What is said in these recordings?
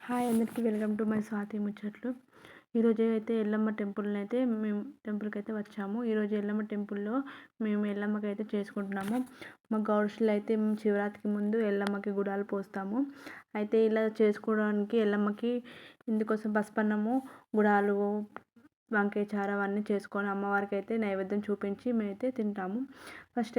Hi అందరికీ welcome to my Swathi ముచ్చట్లు. ఈరోజు అయితే ఎల్లమ్మ టెంపుల్కి అయితే వచ్చాము. ఈరోజు ఎల్లమ్మ టెంపుల్లో మేము ఎల్లమ్మకి అయితే చేసుకుంటున్నాము. మా గౌడ్స్లో అయితే మేము శివరాత్రికి ముందు ఎల్లమ్మకి గుడాలు పోస్తాము. అయితే ఇలా చేసుకోవడానికి ఎల్లమ్మకి ఇందుకోసం పసుపన్నము, గుడాలు, వంకాయ చారు అవన్నీ చేసుకొని అమ్మవారికి అయితే నైవేద్యం చూపించి మేమైతే తింటాము. ఫస్ట్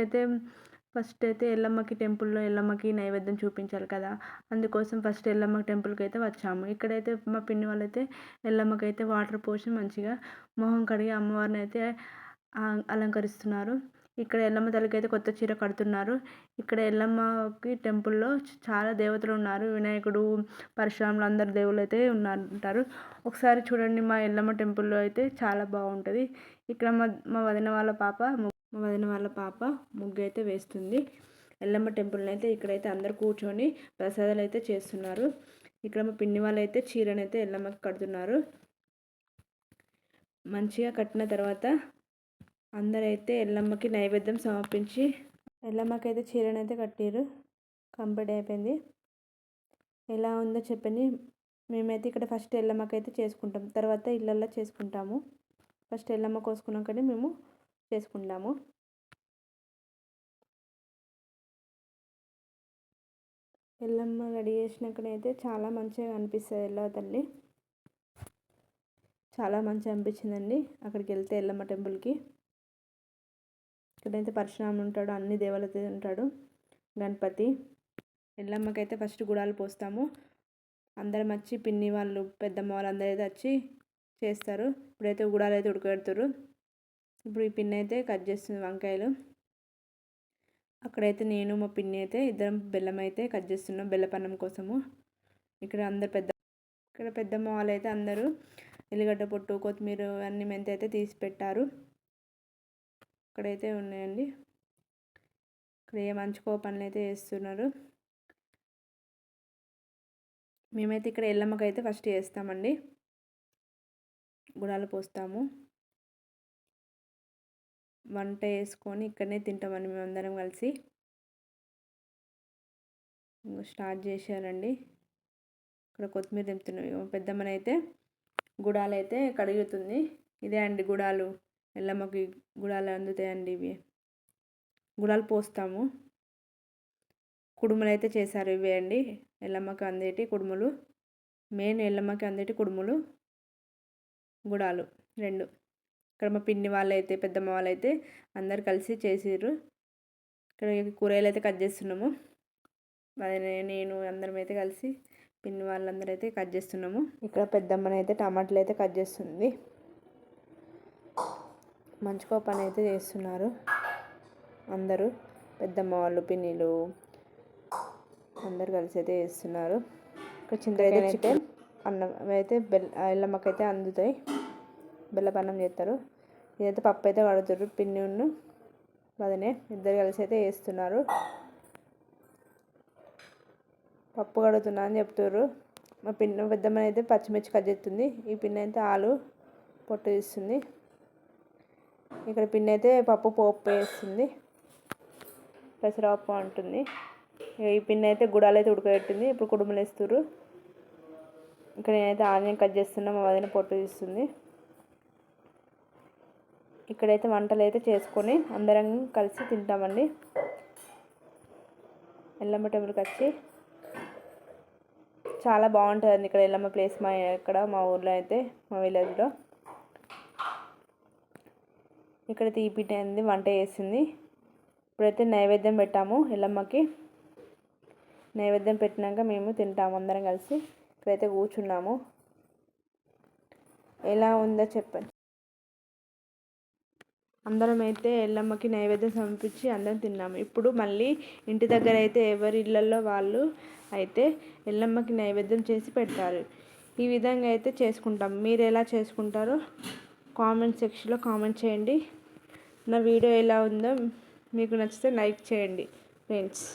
అయితే ఎల్లమ్మకి నైవేద్యం చూపించాలి కదా, అందుకోసం ఫస్ట్ ఎల్లమ్మ టెంపుల్కి అయితే వచ్చాము. ఇక్కడైతే మా పిన్ని వాళ్ళైతే ఎల్లమ్మకి అయితే వాటర్ పోసి మంచిగా మొహం కడిగి అమ్మవారిని అయితే అలంకరిస్తున్నారు. ఇక్కడ ఎల్లమ్మ తల్లికి అయితే కొత్త చీర కడుతున్నారు. ఇక్కడ ఎల్లమ్మకి టెంపుల్లో చాలా దేవతలు ఉన్నారు. వినాయకుడు, పరశురాములు అందరు దేవుళ్ళు అయితే ఉంటారు. ఒకసారి చూడండి, మా ఎల్లమ్మ టెంపుల్లో అయితే చాలా బాగుంటుంది. ఇక్కడ మా వదిన వాళ్ళ పాప ముగ్గు అయితే వేస్తుంది. ఎల్లమ్మ టెంపుల్ని అయితే ఇక్కడైతే అందరు కూర్చొని ప్రసాదాలు అయితే చేస్తున్నారు. ఇక్కడ మా పిన్ని వాళ్ళు అయితే చీరను అయితే ఎల్లమ్మకి కడుతున్నారు. మంచిగా కట్టిన తర్వాత అందరైతే ఎల్లమ్మకి నైవేద్యం సమర్పించి ఎల్లమ్మకి అయితే చీరను అయితే కట్టారు. కంప్లీట్ అయిపోయింది. ఎలా ఉందో చెప్పండి. మేమైతే ఇక్కడ ఫస్ట్ ఎల్లమ్మకి అయితే చేసుకుంటాం, తర్వాత ఇళ్ళల్లో చేసుకుంటాము. ఫస్ట్ ఎల్లమ్మ కోసుకున్నాకనే మేము చేసుకుంటాము. ఎల్లమ్మ రెడీ చేసినాకనైతే చాలా మంచిగా అనిపిస్తుంది. ఎల్లమ్మ తల్లి చాలా మంచిగా అనిపించిందండి అక్కడికి వెళ్తే ఎల్లమ్మ టెంపుల్కి. ఇక్కడైతే పరశురాముడు ఉంటాడు, అన్ని దేవతలు ఉంటాడు, గణపతి. ఎల్లమ్మకి అయితే ఫస్ట్ గుడాలు పోస్తాము. అందరం వచ్చి పిన్ని వాళ్ళు, పెద్దమ్మ వాళ్ళు అందరూ అయితే వచ్చి చేస్తారు. ఇప్పుడైతే గుడాలు అయితే ఉడకబెడుతుర్రు. ఇప్పుడు ఈ పిన్ని అయితే కట్ చేస్తుంది వంకాయలు. అక్కడైతే నేను మా పిన్ని అయితే ఇద్దరం బెల్లం అయితే కట్ చేస్తున్నాం బెల్లపన్నం కోసము. ఇక్కడ పెద్దమ్మ వాళ్ళు అయితే అందరూ ఎల్లిగడ్డ పొట్టు, కొత్తిమీర, అన్ని మెంతి అయితే తీసి పెట్టారు. ఇక్కడైతే ఉన్నాయండి. ఇక్కడ మంచుకో పనులు అయితే చేస్తున్నారు. మేమైతే ఇక్కడ ఎల్లమ్మకి అయితే ఫస్ట్ చేస్తామండి, గుడాలు పోస్తాము. వంట చేసుకొని ఇక్కడనే తింటామండి మేమందరం కలిసి. స్టార్ట్ చేశారండి. ఇక్కడ కొత్తిమీర తెంపుతున్నాయి. పెద్దమ్మనైతే గుడాలు అయితే కడుగుతుంది. ఇదే అండి గుడాలు, ఎల్లమ్మకి గుడాలు అందుతాయండి. ఇవి గుడాలు పోస్తాము. కుడుములు అయితే చేశారు. ఇవే అండి ఎల్లమ్మకి అందేటి కుడుములు. మెయిన్ ఎల్లమ్మకి అందేటి కుడుములు, గుడాలు రెండు. ఇక్కడ మా పిన్ని వాళ్ళైతే, పెద్దమ్మ వాళ్ళైతే అందరు కలిసి చేసిర్రు. ఇక్కడ కూరగాయలు అయితే కట్ చేస్తున్నాము. నేను అందరం అయితే కలిసి పిన్ని వాళ్ళందరూ అయితే కట్ చేస్తున్నాము. ఇక్కడ పెద్దమ్మని అయితే టమాటాలు అయితే కట్ చేస్తుంది. మంచిగా పని అయితే చేస్తున్నారు అందరూ. పెద్దమ్మ వాళ్ళు, పిన్నిలు అందరు కలిసి అయితే చేస్తున్నారు. ఇక్కడ చింతకాయ అయితే అన్నం అయితే ఎల్లమ్మకి అయితే అందుతాయి. బెల్లపన్నం చేస్తారు. ఇదైతే పప్పు అయితే కడుగుతారు. పిన్ని ఉన్ను వదినే ఇద్దరు కలిసి అయితే వేస్తున్నారు. పప్పు కడుగుతున్నా అని చెప్తారు. మా పెద్దమ్మని అయితే పచ్చిమిర్చి కట్ చేస్తుంది. ఈ పిన్ని అయితే ఆలు పొట్టు తీస్తుంది. ఇక్కడ పిన్ని అయితే పప్పు పోపు వేస్తుంది, పెసరపప్పు అంటుంది. ఈ పిన్ని అయితే గుడాలు అయితే ఉడకబెట్టింది. ఇప్పుడు కుడుములు వేస్తుర్రు. ఇక్కడ నేనైతే ఆనియన్ కట్ చేస్తున్నా, మా వదిన పొట్టు తీస్తుంది. ఇక్కడైతే వంటలు అయితే చేసుకొని అందరం కలిసి తింటామండి. ఎల్లమ్మ టెంపుల్కి వచ్చి చాలా బాగుంటుందండి ఇక్కడ ఎల్లమ్మ ప్లేస్. మా ఊర్లో అయితే, మా విలేజ్లో. ఇక్కడైతే ఈ పిన్ని అనేది వంట చేసింది. ఇప్పుడైతే నైవేద్యం పెట్టాము ఎల్లమ్మకి. నైవేద్యం పెట్టినాక మేము తింటాము అందరం కలిసి. ఇక్కడైతే కూర్చున్నాము. ఎలా ఉందో చెప్పండి. అందరం అయితే ఎల్లమ్మకి నైవేద్యం సమర్పించి అందరం తిన్నాము. ఇప్పుడు మళ్ళీ ఇంటి దగ్గర అయితే ఎవరి ఇళ్ళల్లో వాళ్ళు అయితే ఎల్లమ్మకి నైవేద్యం చేసి పెడతారు. ఈ విధంగా అయితే చేసుకుంటాం. మీరు ఎలా చేసుకుంటారో కామెంట్ సెక్షన్లో కామెంట్ చేయండి. నా వీడియో ఎలా ఉందో మీకు నచ్చితే లైక్ చేయండి ఫ్రెండ్స్.